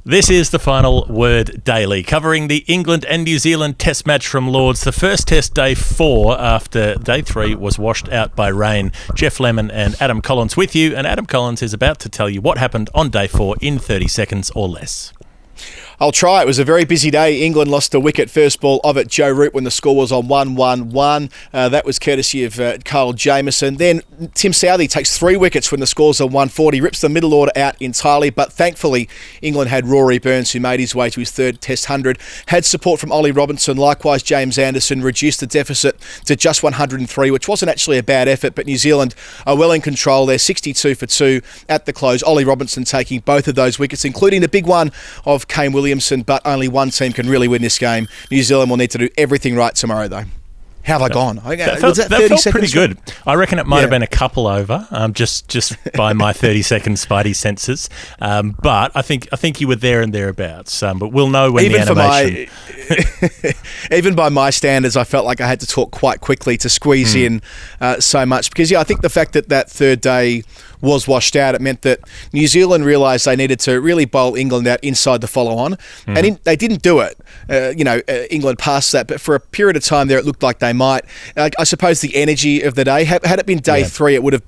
This is the Final Word Daily, covering the England and New Zealand Test match from Lords. The first Test, day 4, after day 3 was washed out by rain. Geoff Lemon and Adam Collins with you, and Adam Collins is about to tell you what happened on day 4 in 30 seconds or less. I'll try. It was a very busy day. England lost a wicket first ball of it, Joe Root, when the score was on 1-1-1. That was courtesy of Kyle Jamieson. Then Tim Southee takes 3 wickets when the score's on 140, rips the middle order out entirely, but thankfully England had Rory Burns, who made his way to his third Test 100. Had support from Ollie Robinson. Likewise, James Anderson reduced the deficit to just 103, which wasn't actually a bad effort, but New Zealand are well in control. They're 62 for 2 at the close. Ollie Robinson taking both of those wickets, including the big one of Kane Williamson, but only one team can really win this game. New Zealand will need to do everything right tomorrow, though. How have I gone? That felt pretty good. I reckon it might have been a couple over, just by my 30-second spidey senses. But I think you were there and thereabouts. But we'll know when even the animation... even by my standards, I felt like I had to talk quite quickly to squeeze in so much. Because, I think the fact that third day was washed out, it meant that New Zealand realised they needed to really bowl England out inside the follow-on. And they didn't do it. England passed that, but for a period of time there, it looked like they might. I suppose the energy of the day, had it been day 3, it would have,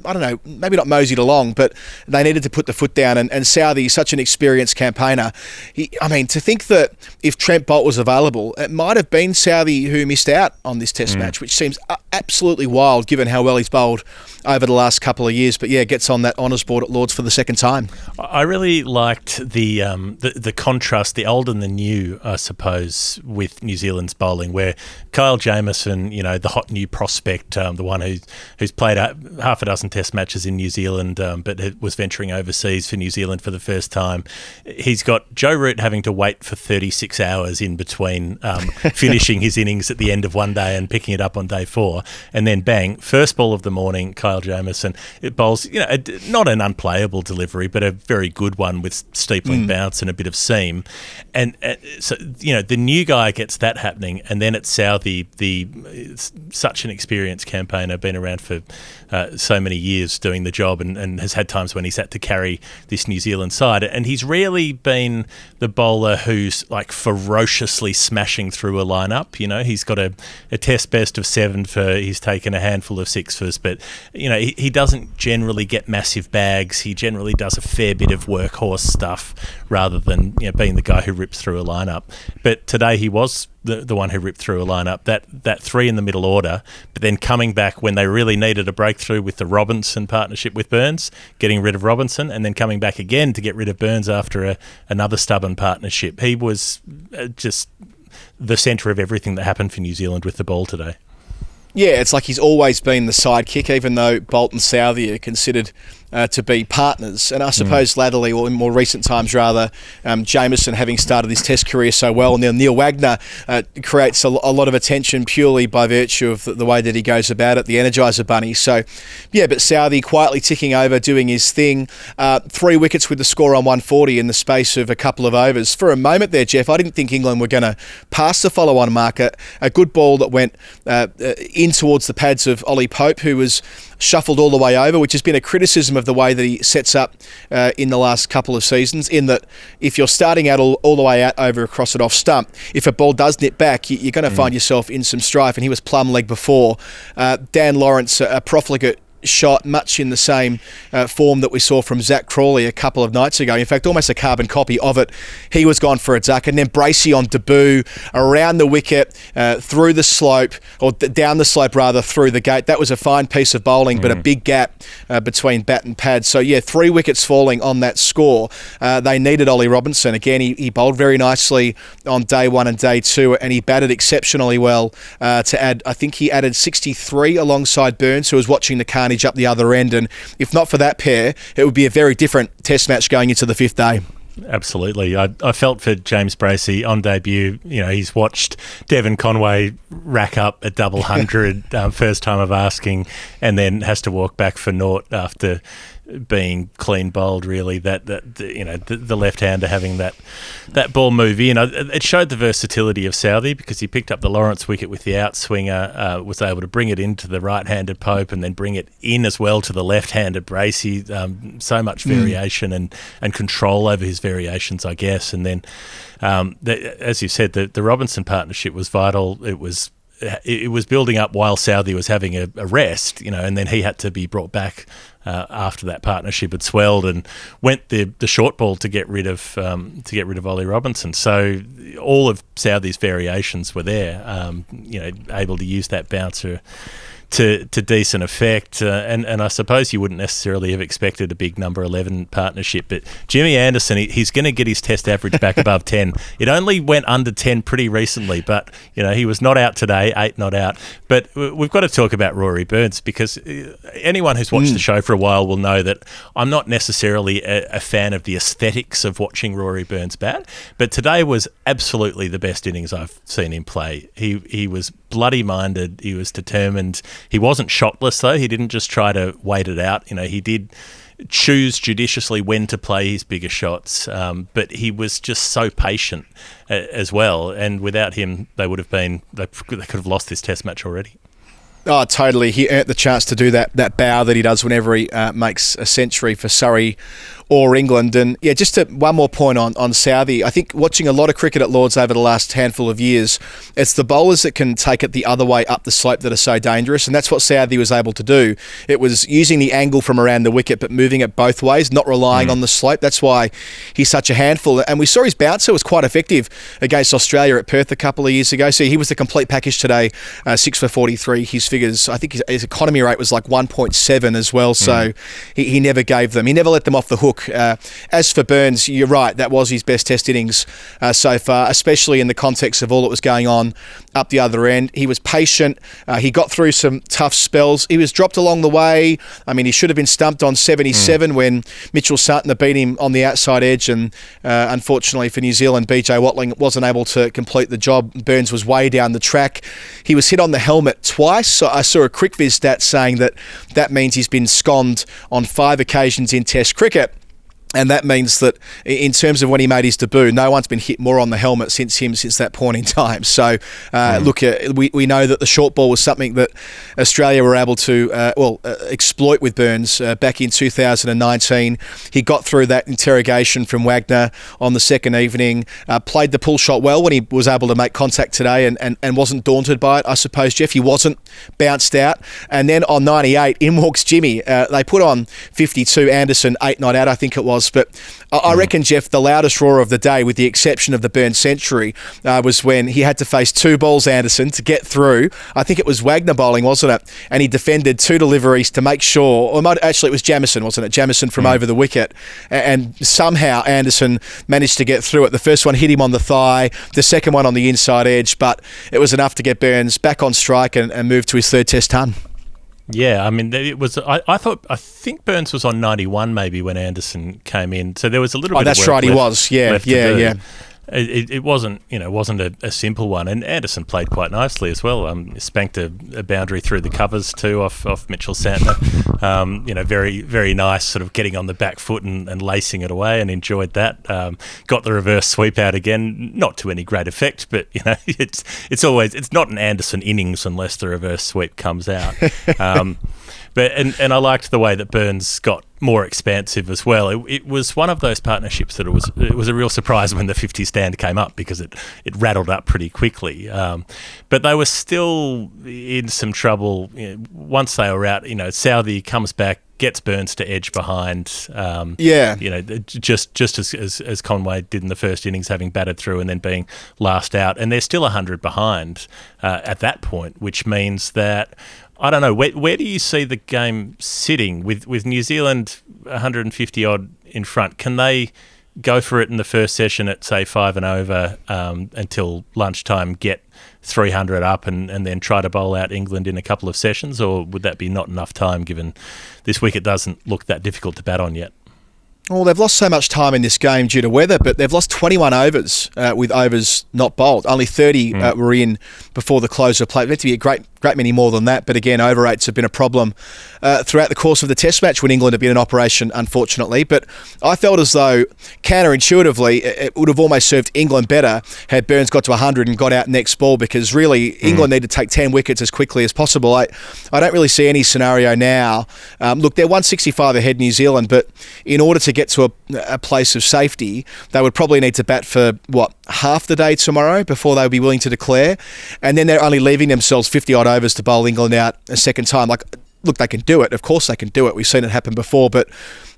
I don't know, maybe not moseyed along, but they needed to put the foot down. And Southee, such an experienced campaigner, to think that if Trent Boult was available, it might have been Southee who missed out on this Test match, which seems absolutely wild given how well he's bowled over the last couple of years. But gets on that honours board at Lords for the second time. I really liked the contrast, the old and the new, I suppose, with New Zealand's bowling, where Kyle Jamieson, the hot new prospect, the one who's played half a dozen Test matches in New Zealand, but was venturing overseas for New Zealand for the first time. He's got Joe Root having to wait for 36 hours in between finishing his innings at the end of one day and picking it up on day 4, and then bang, first ball of the morning, Kyle Jamieson. It bowls, not an unplayable delivery, but a very good one with steepling bounce and a bit of seam. And so, the new guy gets that happening, and then it's Southee, such an experienced campaigner, been around for so many years doing the job, and has had times when he's had to carry this New Zealand side. And he's rarely been the bowler who's like ferociously smashing through a lineup. He's got a Test best of 7 for, he's taken a handful of 6-fers, but he doesn't generally get massive bags. He generally does a fair bit of workhorse stuff rather than being the guy who rips through a lineup. But today he was the one who ripped through a lineup, that 3 in the middle order, but then coming back when they really needed a breakthrough with the Robinson partnership with Burns, getting rid of Robinson, and then coming back again to get rid of Burns after another stubborn partnership. He was just the centre of everything that happened for New Zealand with the ball today. Yeah, it's like he's always been the sidekick, even though Boult and Southee are considered to be partners. And I suppose latterly, or in more recent times rather, Jamieson having started his Test career so well, and then Neil Wagner creates a lot of attention purely by virtue of the way that he goes about it, the Energizer Bunny. So, but Southee quietly ticking over, doing his thing. 3 wickets with the score on 140 in the space of a couple of overs. For a moment there, Geoff, I didn't think England were going to pass the follow-on marker. A good ball that went in towards the pads of Ollie Pope, who was shuffled all the way over, which has been a criticism of the way that he sets up in the last couple of seasons, in that if you're starting out all the way out over across an off stump, if a ball does nip back, you're going to find yourself in some strife, and he was plumb leg before. Dan Lawrence, a profligate shot, much in the same form that we saw from Zach Crawley a couple of nights ago. In fact, almost a carbon copy of it. He was gone for a duck, and then Bracey on debut, around the wicket, through the slope, or down the slope rather, through the gate. That was a fine piece of bowling, but a big gap between bat and pad. So 3 wickets falling on that score. They needed Ollie Robinson. Again, he bowled very nicely on day 1 and day 2, and he batted exceptionally well to add, I think he added 63 alongside Burns, who was watching the carnage up the other end, and if not for that pair, it would be a very different Test match going into the 5th day. Absolutely. I felt for James Bracey on debut. He's watched Devon Conway rack up a double 100 first time of asking, and then has to walk back for naught after being clean bowled, really, the left-hander having that ball move in. It showed the versatility of Southee because he picked up the Lawrence wicket with the outswinger, was able to bring it into the right-handed Pope and then bring it in as well to the left-handed Bracey. So much variation and control over his variations, I guess. And then, as you said, the Robinson partnership was vital. It was building up while Southee was having a rest, and then he had to be brought back after that partnership had swelled and went the short ball to get rid of Ollie Robinson. So all of Southee's variations were there, able to use that bouncer to decent effect, and I suppose you wouldn't necessarily have expected a big number 11 partnership, but Jimmy Anderson, he's going to get his test average back above 10. It only went under 10 pretty recently, but he was not out today, 8 not out. But we've got to talk about Rory Burns because anyone who's watched the show for a while will know that I'm not necessarily a fan of the aesthetics of watching Rory Burns bat, but today was absolutely the best innings I've seen him play. He was bloody minded, he was determined. He wasn't shotless, though. He didn't just try to wait it out. He did choose judiciously when to play his bigger shots, but he was just so patient as well. And without him, they could have lost this Test match already. Oh, totally. He earned the chance to do that bow that he does whenever he makes a century for Surrey or England. And yeah, just one more point on Southee. I think watching a lot of cricket at Lords over the last handful of years, it's the bowlers that can take it the other way up the slope that are so dangerous, and that's what Southee was able to do. It was using the angle from around the wicket but moving it both ways, not relying on the slope. That's why he's such a handful. And we saw his bouncer was quite effective against Australia at Perth a couple of years ago. So he was the complete package today, 6 for 43. His figures, I think his economy rate was like 1.7 as well. So he never gave them. He never let them off the hook. As for Burns, you're right, that was his best Test innings so far, especially in the context of all that was going on up the other end. He was patient. He got through some tough spells. He was dropped along the way. I mean, he should have been stumped on 77 when Mitchell Santner beat him on the outside edge, and unfortunately for New Zealand, BJ Watling wasn't able to complete the job. Burns was way down the track. He was hit on the helmet twice. So I saw a quick viz stat saying that means he's been sconned on 5 occasions in Test cricket. And that means that in terms of when he made his debut, no one's been hit more on the helmet since that point in time. So, look, we know that the short ball was something that Australia were able to, exploit with Burns back in 2019. He got through that interrogation from Wagner on the second evening, played the pull shot well when he was able to make contact today and wasn't daunted by it, I suppose, Geoff. He wasn't bounced out. And then on 98, in walks Jimmy. They put on 52, Anderson 8 not out, I think it was. But I reckon, Geoff, the loudest roar of the day, with the exception of the Burns century, was when he had to face 2 balls, Anderson, to get through. I think it was Wagner bowling, wasn't it? And he defended 2 deliveries to make sure, actually it was Jamieson, wasn't it? Jamieson from over the wicket. And somehow Anderson managed to get through it. The first one hit him on the thigh, the second one on the inside edge, but it was enough to get Burns back on strike and move to his 3rd Test ton. Yeah, I mean, it was. I think Burns was on 91 maybe when Anderson came in, so there was a little bit. Oh, that's of work right, he was. Yeah. It wasn't, a simple one, and Anderson played quite nicely as well. Spanked a boundary through the covers too off Mitchell Santner. Very, very nice, sort of getting on the back foot and lacing it away, and enjoyed that. Got the reverse sweep out again, not to any great effect, but it's not an Anderson innings unless the reverse sweep comes out. But I liked the way that Burns got more expansive as well. It was one of those partnerships that it was a real surprise when the 50 stand came up because it rattled up pretty quickly. But they were still in some trouble once they were out. Southee comes back, gets Burns to edge behind. Just as Conway did in the first innings, having batted through and then being last out, and they're still 100 behind at that point, which means that. I don't know. Where do you see the game sitting with New Zealand 150 odd in front? Can they go for it in the first session at say 5 and over until lunchtime, get 300 up, and then try to bowl out England in a couple of sessions, or would that be not enough time given this wicket doesn't look that difficult to bat on yet? Well, they've lost so much time in this game due to weather, but they've lost 21 overs with overs not bowled. Only 30 were in before the close of play. It meant to be a great great many more than that. But again, over rates have been a problem throughout the course of the Test match when England have been in operation, unfortunately. But I felt as though, counterintuitively, it would have almost served England better had Burns got to 100 and got out next ball, because really England need to take 10 wickets as quickly as possible. I don't really see any scenario now. Look, they're 165 ahead New Zealand, but in order to get to a place of safety, they would probably need to bat for, half the day tomorrow before they would be willing to declare. And then they're only leaving themselves 50-odd overs to bowl England out a second time. Look, they can do it. Of course they can do it. We've seen it happen before, but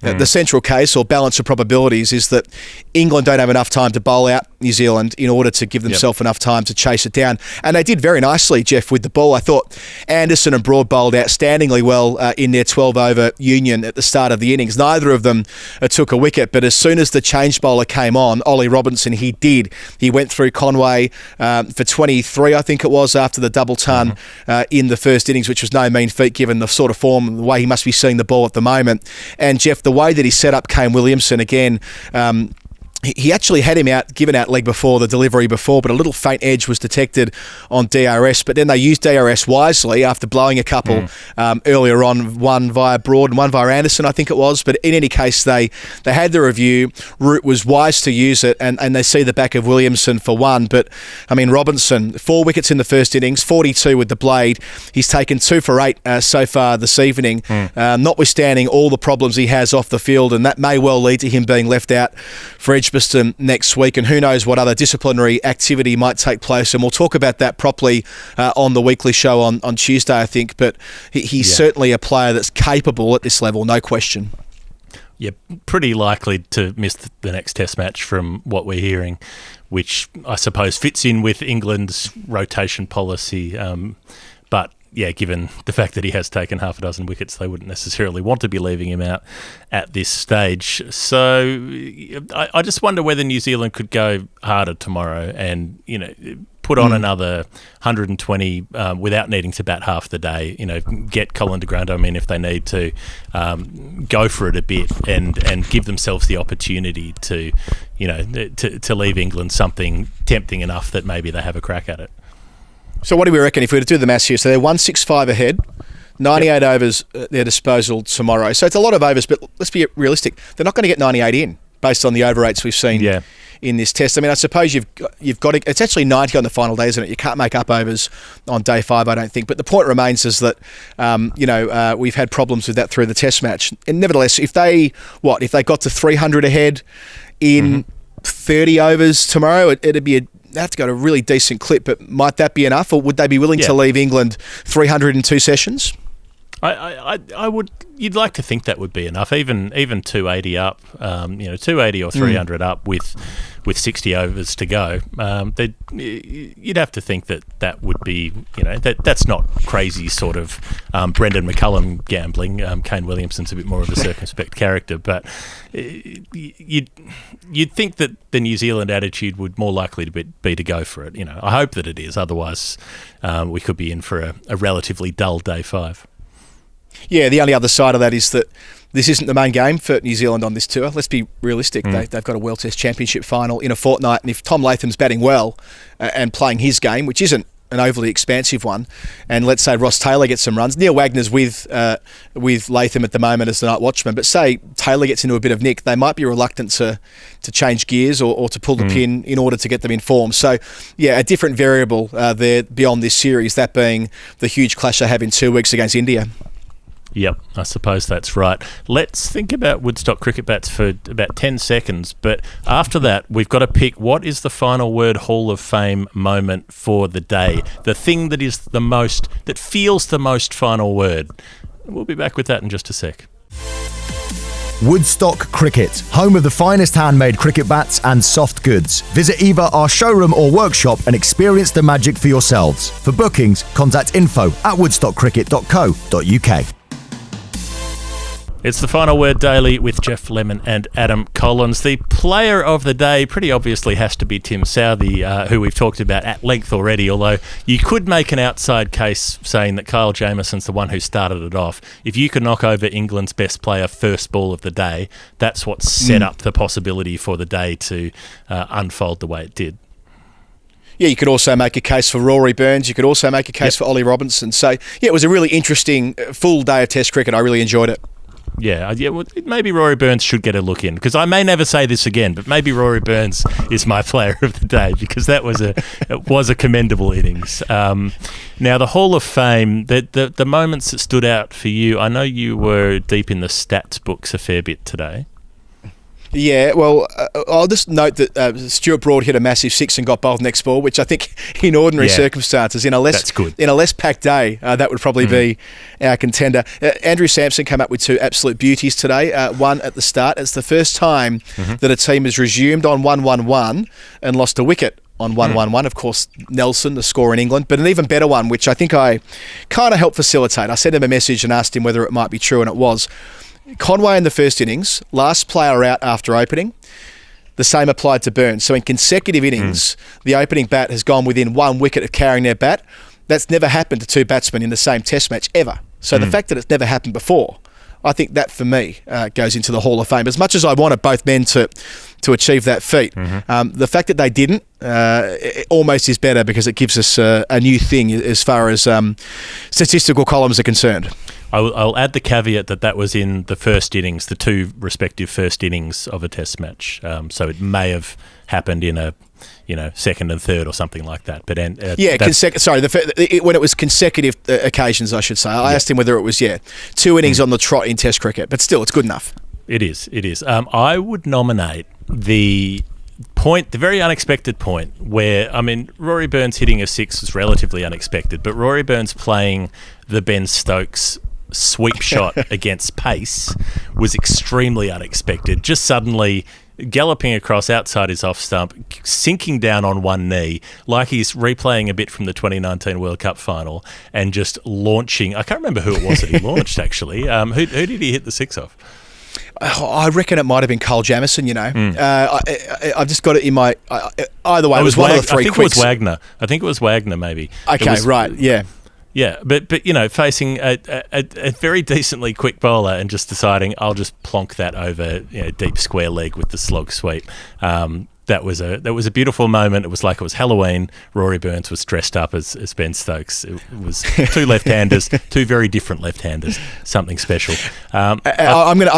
the central case or balance of probabilities is that England don't have enough time to bowl out New Zealand in order to give themselves enough time to chase it down. And they did very nicely, Geoff, with the ball. I thought Anderson and Broad bowled outstandingly well in their 12-over union at the start of the innings. Neither of them took a wicket, but as soon as the change bowler came on, Ollie Robinson, he did. He went through Conway for 23, I think it was, after the double ton in the first innings, which was no mean feat given the sort of form and the way he must be seeing the ball at the moment. And Geoff, the way that he set up Kane Williamson again, he actually had him given out leg before the delivery before, but a little faint edge was detected on DRS. But then they used DRS wisely after blowing a couple earlier on, one via Broad and one via Anderson, I think it was. But in any case, they had the review. Root was wise to use it, and they see the back of Williamson for one. But, I mean, Robinson, 4 wickets in the first innings, 42 with the blade. He's taken 2 for 8 so far this evening, notwithstanding all the problems he has off the field, and that may well lead to him being left out for Edgbaston next week, and who knows what other disciplinary activity might take place, and we'll talk about that properly on the weekly show on Tuesday, I think. But he's certainly a player that's capable at this level, no question. Yeah, pretty likely to miss the next Test match from what we're hearing, which I suppose fits in with England's rotation policy, but yeah, given the fact that he has taken half a dozen wickets, they wouldn't necessarily want to be leaving him out at this stage. So I just wonder whether New Zealand could go harder tomorrow and, put on another 120 without needing to bat half the day, get Colin de Grandhomme in if they need to, go for it a bit and give themselves the opportunity to leave England something tempting enough that maybe they have a crack at it. So what do we reckon if we were to do the maths here? So they're 165 ahead, 98 overs at their disposal tomorrow. So it's a lot of overs, but let's be realistic. They're not going to get 98 in based on the over rates we've seen in this test. I mean, I suppose you've got to, it's actually 90 on the final day, isn't it? You can't make up overs on day 5, I don't think. But the point remains is that, we've had problems with that through the Test match. And nevertheless, if they got to 300 ahead in 30 overs tomorrow, it'd be they have to go to a really decent clip, but might that be enough, or would they be willing to leave England 302 sessions? I would. You'd like to think that would be enough, even 280 up, 280 or 300 up with 60 overs to go. You'd have to think that would be, that's not crazy sort of Brendan McCullum gambling. Kane Williamson's a bit more of a circumspect character, but you'd think that the New Zealand attitude would more likely to be to go for it. I hope that it is. Otherwise, we could be in for a relatively dull day 5. Yeah, the only other side of that is that this isn't the main game for New Zealand on this tour. Let's be realistic. They've got a World Test Championship final in a fortnight, and if Tom Latham's batting well and playing his game, which isn't an overly expansive one, and let's say Ross Taylor gets some runs. Neil Wagner's with Latham at the moment as the night watchman, but say Taylor gets into a bit of nick, they might be reluctant to change gears or to pull the pin in order to get them in form. So, yeah, a different variable there beyond this series, that being the huge clash they have in 2 weeks against India. Yep, I suppose that's right. Let's think about Woodstock cricket bats for about 10 seconds, but after that, we've got to pick what is the final word Hall of Fame moment for the day, the thing that is that feels the most final word. We'll be back with that in just a sec. Woodstock Cricket, home of the finest handmade cricket bats and soft goods. Visit either our showroom or workshop and experience the magic for yourselves. For bookings, contact info@woodstockcricket.co.uk. It's the Final Word Daily with Geoff Lemon and Adam Collins. The player of the day pretty obviously has to be Tim Southee, who we've talked about at length already, although you could make an outside case saying that Kyle Jamieson's the one who started it off. If you could knock over England's best player first ball of the day, that's what set up the possibility for the day to unfold the way it did. Yeah, you could also make a case for Rory Burns. You could also make a case for Ollie Robinson. So, yeah, it was a really interesting full day of Test cricket. I really enjoyed it. Yeah, well, maybe Rory Burns should get a look in, because I may never say this again, but maybe Rory Burns is my player of the day, because it was a commendable innings. Now, the Hall of Fame, the moments that stood out for you, I know you were deep in the stats books a fair bit today. Yeah, well, I'll just note that Stuart Broad hit a massive six and got bowled next ball, which I think in ordinary circumstances, in a less packed day, that would probably be our contender. Andrew Sampson came up with 2 absolute beauties today. One at the start. It's the first time that a team has resumed on 1-1-1 and lost a wicket on 1-1-1. Of course, Nelson, the score in England, but an even better one, which I think I kind of helped facilitate. I sent him a message and asked him whether it might be true, and it was. Conway in the first innings, last player out after opening. The same applied to Burns. So in consecutive innings, the opening bat has gone within 1 wicket of carrying their bat. That's never happened to 2 batsmen in the same Test match ever. So the fact that it's never happened before, I think that for me goes into the Hall of Fame. As much as I wanted both men to achieve that feat, the fact that they didn't it almost is better, because it gives us a new thing as far as statistical columns are concerned. I'll add the caveat that was in the first innings, the 2 respective first innings of a Test match. So it may have happened in a second and third or something like that. But when it was consecutive occasions, I should say. I asked him whether it was 2 innings on the trot in Test cricket, but still, it's good enough. It is. I would nominate the very unexpected point where, Rory Burns hitting a 6 was relatively unexpected, but Rory Burns playing the Ben Stokes sweep shot against pace was extremely unexpected. Just suddenly galloping across outside his off stump, sinking down on one knee, like he's replaying a bit from the 2019 World Cup final, and just launching. I can't remember who it was that he launched, actually. Who did he hit the 6 off? I reckon it might have been Cole Jamieson, I've just got it in my... either way, it was one of the 3 quicks. I think it was Wagner, maybe. Okay, right, yeah. Yeah, but facing a very decently quick bowler and just deciding I'll just plonk that over deep square leg with the slog sweep. That was a beautiful moment. It was like it was Halloween. Rory Burns was dressed up as Ben Stokes. It was 2 left-handers, 2 very different left-handers. Something special. I'm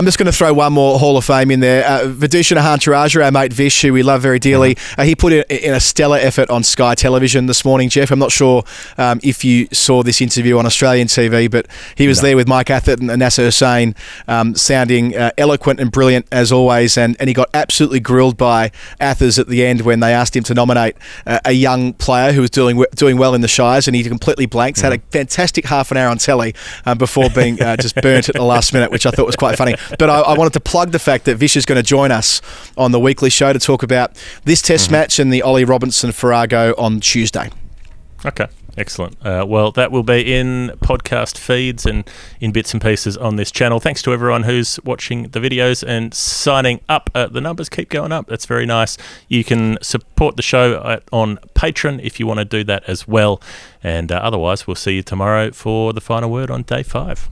just going to throw one more Hall of Fame in there. Vidushan Hantaraja, our mate Vish, who we love very dearly. He put in a stellar effort on Sky Television this morning, Geoff. I'm not sure if you saw this interview on Australian TV, but he was there with Mike Atherton and Nasser Hussain, sounding eloquent and brilliant as always, and he got absolutely grilled by Athers at the end when they asked him to nominate a young player who was doing well in the Shires, and he completely blanked. Had a fantastic half an hour on telly before being just burnt at the last minute, which I thought was quite funny. But I wanted to plug the fact that Vish is going to join us on the weekly show to talk about this Test match and the Ollie Robinson-Farrago on Tuesday. Okay. Excellent. Well, that will be in podcast feeds and in bits and pieces on this channel. Thanks to everyone who's watching the videos and signing up. The numbers keep going up. That's very nice. You can support the show on Patreon if you want to do that as well. And otherwise, we'll see you tomorrow for the final word on day 5.